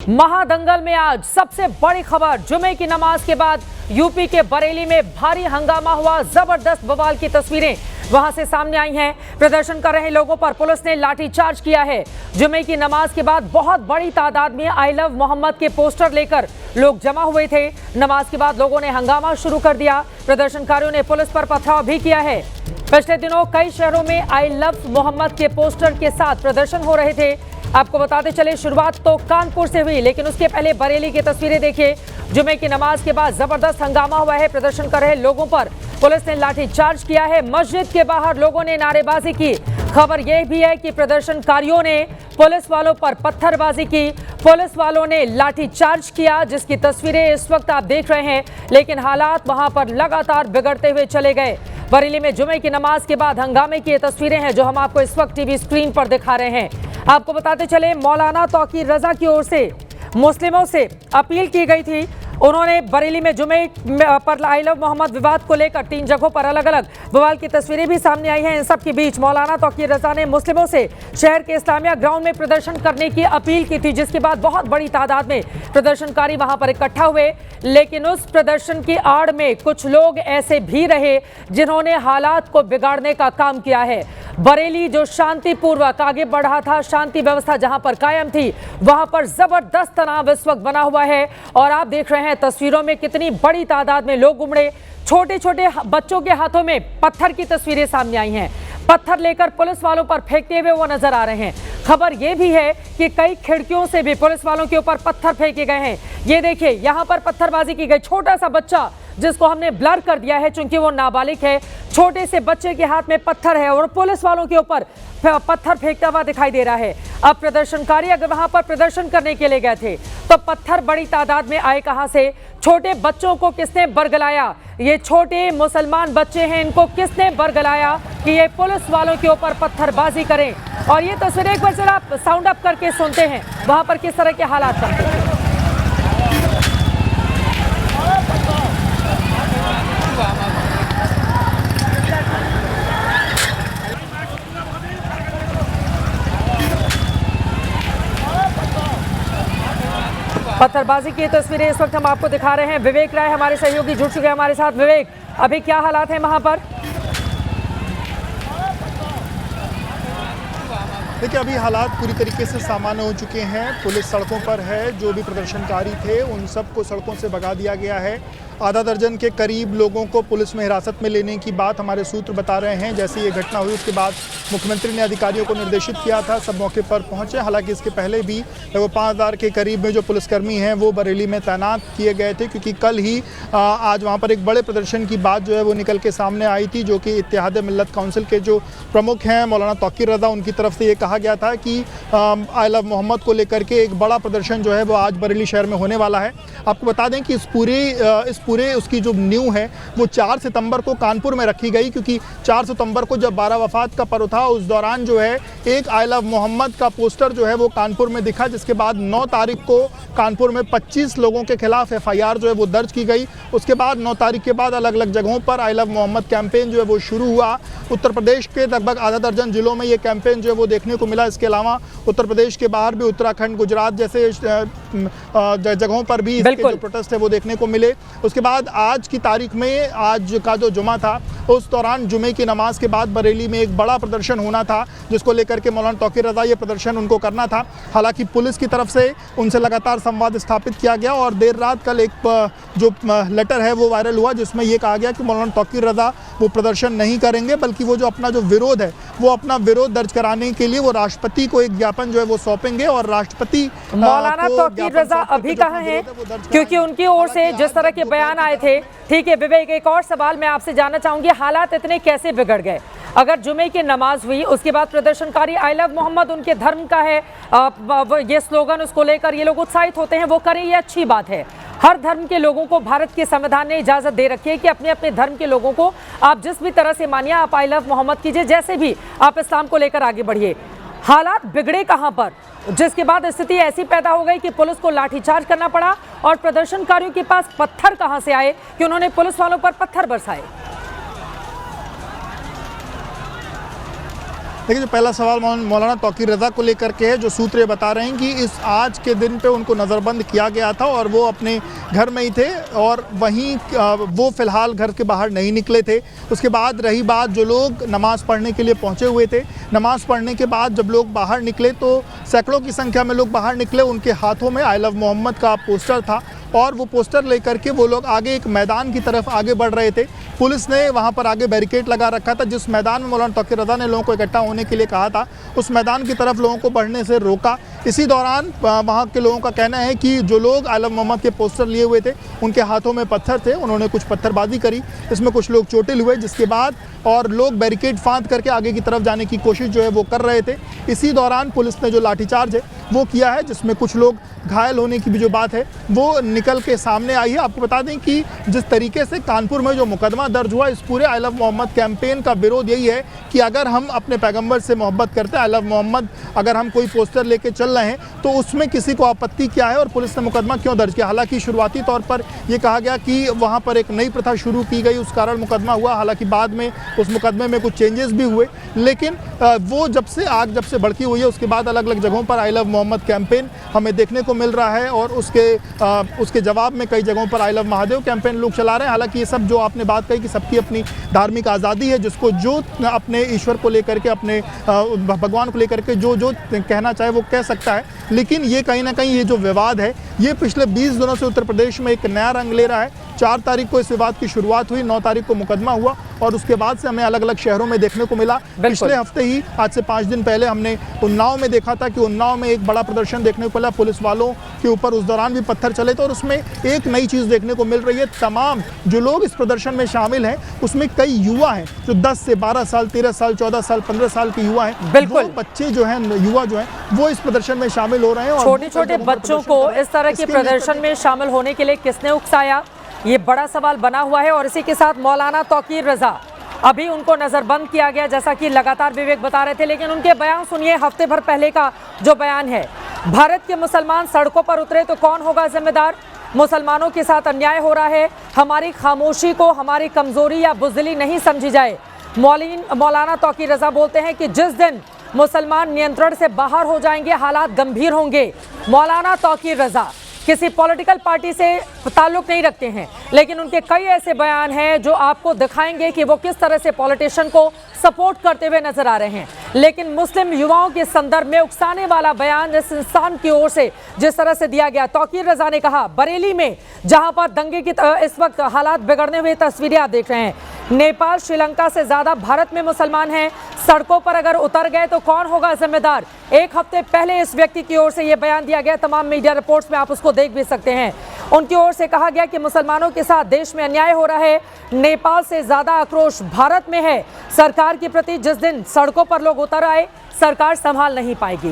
महादंगल में आज सबसे बड़ी खबर, जुमे की नमाज के बाद यूपी के बरेली में भारी हंगामा हुआ। जबरदस्त बवाल की तस्वीरें वहां से सामने आई हैं। प्रदर्शन कर रहे लोगों पर पुलिस ने लाठीचार्ज किया है। जुमे की नमाज के बाद बहुत बड़ी तादाद में आई लव मोहम्मद के पोस्टर लेकर लोग जमा हुए थे। नमाज के बाद लोगों ने हंगामा शुरू कर दिया। प्रदर्शनकारियों ने पुलिस पर पथराव भी किया है। पिछले दिनों कई शहरों में आई लव मोहम्मद के पोस्टर के साथ प्रदर्शन हो रहे थे। आपको बताते चले, शुरुआत तो कानपुर से हुई, लेकिन उसके पहले बरेली की तस्वीरें देखिए। जुमे की नमाज के बाद जबरदस्त हंगामा हुआ है। प्रदर्शन कर रहे लोगों पर पुलिस ने लाठीचार्ज किया है। मस्जिद के बाहर लोगों ने नारेबाजी की। खबर यह भी है कि प्रदर्शनकारियों ने पुलिस वालों पर पत्थरबाजी की, पुलिस वालों ने लाठीचार्ज किया, जिसकी तस्वीरें इस वक्त आप देख रहे हैं। लेकिन हालात वहां पर लगातार बिगड़ते हुए चले गए। बरेली में जुमे की नमाज के बाद हंगामे की ये तस्वीरें हैं जो हम आपको इस वक्त टीवी स्क्रीन पर दिखा रहे हैं। आपको बताते चले, मौलाना तौकीर रजा की ओर से मुस्लिमों से अपील की गई थी। उन्होंने बरेली में जुमे पर आई लव मोहम्मद विवाद को लेकर 3 जगहों पर अलग अलग बवाल की तस्वीरें भी सामने आई हैं। इन सब के बीच मौलाना तौकीर रजा ने मुस्लिमों से शहर के इस्लामिया ग्राउंड में प्रदर्शन करने की अपील की थी, जिसके बाद बहुत बड़ी तादाद में प्रदर्शनकारी वहां पर इकट्ठा हुए। लेकिन उस प्रदर्शन की आड़ में कुछ लोग ऐसे भी रहे जिन्होंने हालात को बिगाड़ने का काम किया है। बरेली जो शांतिपूर्वक आगे बढ़ा था, शांति व्यवस्था जहां पर कायम थी, वहां पर जबरदस्त तनाव इस वक्त बना हुआ है। और आप देख रहे हैं तस्वीरों में कितनी बड़ी तादाद में लोग उमड़े। छोटे छोटे बच्चों के हाथों में पत्थर की तस्वीरें सामने आई हैं। पत्थर लेकर पुलिस वालों पर फेंकते हुए वो नजर आ रहे हैं। खबर यह भी है कि कई खिड़कियों से भी पुलिस वालों के ऊपर पत्थर फेंके गए हैं। ये देखिए, यहां पर पत्थरबाजी की गई। छोटा सा बच्चा जिसको हमने ब्लर कर दिया है चूंकि वो नाबालिग है, छोटे से बच्चे के हाथ में पत्थर है और पुलिस वालों के ऊपर पत्थर फेंकता हुआ दिखाई दे रहा है। अब प्रदर्शनकारी अगर वहां पर प्रदर्शन करने के लिए गए थे तो पत्थर बड़ी तादाद में आए कहां से? छोटे बच्चों को किसने बरगलाया? ये छोटे मुसलमान बच्चे हैं, इनको किसने बरगलाया कि ये पुलिस वालों के ऊपर पत्थरबाजी करें? और ये तस्वीरें एक बार जरा आप साउंड अप करके सुनते हैं वहां पर किस तरह के हालात बनते हैं। पत्थरबाजी की तस्वीरें इस वक्त हम आपको दिखा रहे हैं। विवेक राय हमारे सहयोगी जुड़ चुके हैं हमारे साथ। विवेक, अभी क्या हालात हैं वहां पर? देखिए, अभी हालात पूरी तरीके से सामान्य हो चुके हैं। पुलिस सड़कों पर है। जो भी प्रदर्शनकारी थे उन सबको सड़कों से भगा दिया गया है। आधा दर्जन के करीब लोगों को पुलिस में हिरासत में लेने की बात हमारे सूत्र बता रहे हैं। जैसे ये घटना हुई उसके बाद मुख्यमंत्री ने अधिकारियों को निर्देशित किया था, सब मौके पर पहुंचे। हालांकि इसके पहले भी वो 5000 के करीब में जो पुलिसकर्मी हैं वो बरेली में तैनात किए गए थे, क्योंकि कल ही आज वहाँ पर एक बड़े प्रदर्शन की बात जो है वो निकल के सामने आई थी, जो कि इत्तेहाद मिल्लत काउंसिल के जो प्रमुख हैं मौलाना तौकीर रजा, उनकी तरफ से ये कहा गया था कि आई लव मोहम्मद को लेकर के एक बड़ा प्रदर्शन जो है वो आज बरेली शहर में होने वाला है। आपको बता दें कि इस पूरे उसकी जो न्यू है वो 4 सितंबर को कानपुर में रखी गई, क्योंकि 4 सितंबर को जब 12 वफात का पर्व था उस दौरान जो है एक आई लव मोहम्मद का पोस्टर जो है वो कानपुर में दिखा, जिसके बाद 9 तारीख को कानपुर में 25 लोगों के खिलाफ FIR जो है वो दर्ज की गई। उसके बाद 9 तारीख के बाद अलग अलग जगहों पर आई लव मोहम्मद कैंपेन जो है वो शुरू हुआ। उत्तर प्रदेश के लगभग आधा दर्जन जिलों में ये कैंपेन जो है वो देखने को मिला। इसके अलावा उत्तर प्रदेश के बाहर भी उत्तराखंड, गुजरात जैसे जगहों पर भी इसके जो प्रोटेस्ट है वो देखने को मिले। उसके बाद आज की तारीख में, आज का जो जुमा था उस दौरान जुमे की नमाज के बाद बरेली में एक बड़ा प्रदर्शन होना था, जिसको लेकर के मौलाना तौकीर रजा ये प्रदर्शन उनको करना था। हालांकि पुलिस की तरफ से उनसे लगातार संवाद स्थापित किया गया और देर रात कल एक जो लेटर है वो वायरल हुआ, जिसमें ये कहा गया कि मौलाना तौकीर रजा वो प्रदर्शन नहीं करेंगे, बल्कि वो जो अपना जो विरोध है वो अपना विरोध दर्ज कराने के लिए वो राष्ट्रपति को एक ज्ञापन जो है वो सौंपेंगे। और राष्ट्रपति मौलाना तौकीर रजा अभी कहाँ हैं? क्योंकि उनकी ओर से जिस तरह के बयान आए थे। ठीक है विवेक, एक और सवाल मैं आपसे जानना चाहूंगी, हालात इतने कैसे बिगड़ गए? अगर जुमे की नमाज हुई उसके बाद प्रदर्शनकारी आई लव मोहम्मद उनके धर्म का है, ये स्लोगन उसको लेकर ये लोग उत्साहित होते हैं, वो करें, ये अच्छी बात है। हर धर्म के लोगों को भारत के संविधान ने इजाजत दे रखी है कि अपने अपने धर्म के लोगों को आप जिस भी तरह से मानिए, आप आई लव मोहम्मद कीजिए, जैसे भी आप इस्लाम को लेकर आगे बढ़िए। हालात बिगड़े कहां पर, जिसके बाद स्थिति ऐसी पैदा हो गई कि पुलिस को लाठीचार्ज करना पड़ा? और प्रदर्शनकारियों के पास पत्थर कहां से आए कि उन्होंने पुलिस वालों पर पत्थर बरसाए? देखिए, जो पहला सवाल मौलाना तौकीर रज़ा को लेकर के है, जो सूत्र ये बता रहे हैं कि इस आज के दिन पे उनको नज़रबंद किया गया था और वो अपने घर में ही थे और वहीं वो फ़िलहाल घर के बाहर नहीं निकले थे। उसके बाद रही बात, जो लोग नमाज़ पढ़ने के लिए पहुँचे हुए थे, नमाज़ पढ़ने के बाद जब लोग बाहर निकले तो सैकड़ों की संख्या में लोग बाहर निकले। उनके हाथों में आई लव मोहम्मद का पोस्टर था और वो पोस्टर लेकर के वो लोग आगे एक मैदान की तरफ आगे बढ़ रहे थे। पुलिस ने वहाँ पर आगे बैरिकेड लगा रखा था। जिस मैदान में मौलाना तौकीर रज़ा ने लोगों को इकट्ठा होने के लिए कहा था, उस मैदान की तरफ लोगों को बढ़ने से रोका। इसी दौरान वहाँ के लोगों का कहना है कि जो लोग आई लव मोहम्मद के पोस्टर लिए हुए थे, उनके हाथों में पत्थर थे, उन्होंने कुछ पत्थरबाजी करी, इसमें कुछ लोग चोटिल हुए, जिसके बाद और लोग बैरिकेड फांद करके आगे की तरफ जाने की कोशिश जो है वो कर रहे थे। इसी दौरान पुलिस ने जो लाठीचार्ज है वो किया है, जिसमें कुछ लोग घायल होने की भी जो बात है वो निकल के सामने आई है। आपको बता दें कि जिस तरीके से कानपुर में जो मुकदमा दर्ज हुआ, इस पूरे आई लव मोहम्मद कैंपेन का विरोध यही है कि अगर हम अपने पैगंबर से मोहब्बत करते हैं, आई लव मोहम्मद अगर हम कोई पोस्टर लेके चल रहे हैं तो उसमें किसी को आपत्ति क्या है और पुलिस ने मुकदमा क्यों दर्ज किया। हालांकि शुरुआती तौर पर यह कहा गया कि वहाँ पर एक नई प्रथा शुरू की गई, उस कारण मुकदमा हुआ। हालांकि बाद में उस मुकदमे में कुछ चेंजेस भी हुए, लेकिन वो जब से भड़की हुई है, उसके बाद अलग अलग जगहों पर आई लव मोहम्मद कैंपेन हमें देखने को मिल रहा है और उसके जवाब में कई जगहों पर आई लव महादेव कैंपेन लोग चला रहे हैं। हालांकि ये सब जो आपने बात कही कि सबकी अपनी धार्मिक आज़ादी है, जिसको जो अपने ईश्वर को लेकर के, अपने भगवान को लेकर के जो कहना चाहे वो कह सकता है। लेकिन ये कहीं ना कहीं ये जो विवाद है, ये पिछले 20 दिनों से उत्तर प्रदेश में एक नया रंग ले रहा है। 4 तारीख को इस विवाद की शुरुआत हुई, 9 तारीख को मुकदमा हुआ और उसके बाद से हमें अलग अलग शहरों में देखने को मिला। पिछले हफ्ते ही, आज से 5 दिन पहले, हमने उन्नाव में देखा था कि उन्नाव में एक बड़ा प्रदर्शन देखने को मिला। पुलिस वालों के ऊपर उस दौरान भी पत्थर चले थे और उसमें एक नई चीज़ देखने को मिल रही है। तमाम जो लोग इस प्रदर्शन में शामिल हैं, उसमें कई युवा हैं जो 10 से 12 साल, 13 साल, 14 साल, 15 साल के युवा हैं। बिल्कुल, वो बच्चे जो हैं, युवा जो हैं, वो इस प्रदर्शन में शामिल हो रहे हैं। छोटे छोटे बच्चों को इस तरह के प्रदर्शन में शामिल होने के लिए किसने उकसाया, ये बड़ा सवाल बना हुआ है। और इसी के साथ मौलाना तौकीर रज़ा, अभी उनको नज़रबंद किया गया, जैसा कि लगातार विवेक बता रहे थे, लेकिन उनके बयान सुनिए। हफ्ते भर पहले का जो बयान है, भारत के मुसलमान सड़कों पर उतरे तो कौन होगा जिम्मेदार, मुसलमानों के साथ अन्याय हो रहा है, हमारी खामोशी को हमारी कमजोरी या बुज़दिली नहीं समझी जाए। मौलाना तौकीर रज़ा बोलते हैं कि जिस दिन मुसलमान नियंत्रण से बाहर हो जाएंगे, हालात गंभीर होंगे। मौलाना तौकीर रज़ा किसी पॉलिटिकल पार्टी से ताल्लुक नहीं रखते हैं, लेकिन उनके कई ऐसे बयान हैं जो आपको दिखाएंगे कि वो किस तरह से पॉलिटिशियन को सपोर्ट करते हुए नजर आ रहे हैं। लेकिन मुस्लिम युवाओं के संदर्भ में उकसाने वाला बयान इस इंसान की ओर से जिस तरह से दिया गया। तौकीर रज़ा ने कहा, बरेली में जहां पर दंगे की इस वक्त हालात बिगड़ने हुए तस्वीरें आप देख रहे हैं, नेपाल श्रीलंका से ज्यादा भारत में मुसलमान हैं, सड़कों पर अगर उतर गए तो कौन होगा जिम्मेदार। 1 हफ्ते पहले इस व्यक्ति की ओर से यह बयान दिया गया, तमाम मीडिया रिपोर्ट्स में आप उसको देख भी सकते हैं। उनकी ओर से कहा गया कि मुसलमानों के साथ देश में अन्याय हो रहा है, नेपाल से ज्यादा आक्रोश भारत में है। सरकार के प्रति जिस दिन सड़कों पर लोग उतर आए, सरकार संभाल नहीं पाएगी।